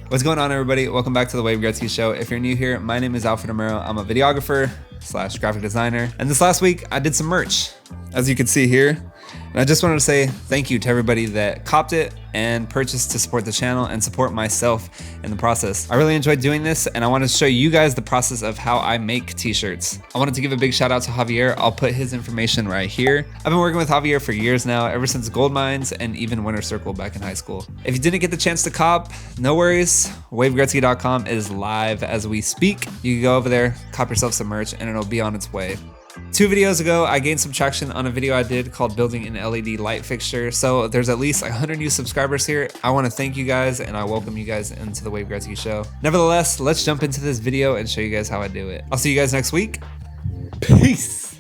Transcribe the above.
What's going on, everybody? Welcome back to the Wave Gretzky Show. If you're new here, my name is Alfred Amaro. I'm a videographer / graphic designer. And this last week, I did some merch, as you can see here. And I just wanted to say thank you to everybody that copped it and purchased to support the channel and support myself in the process. I really enjoyed doing this, and I wanted to show you guys the process of how I make t-shirts. I wanted to give a big shout out to Javier. I'll put his information right here. I've been working with Javier for years now, ever since Gold Mines and even Winter Circle back in high school. If you didn't get the chance to cop, no worries. WaveGretzky.com is live as we speak. You can go over there, cop yourself some merch, and it'll be on its way. 2 videos ago, I gained some traction on a video I did called building an LED light fixture. So there's at least 100 new subscribers here. I want to thank you guys, and I welcome you guys into the Wave Gretzky Show. Nevertheless, let's jump into this video and show you guys how I do it. I'll see you guys next week. Peace.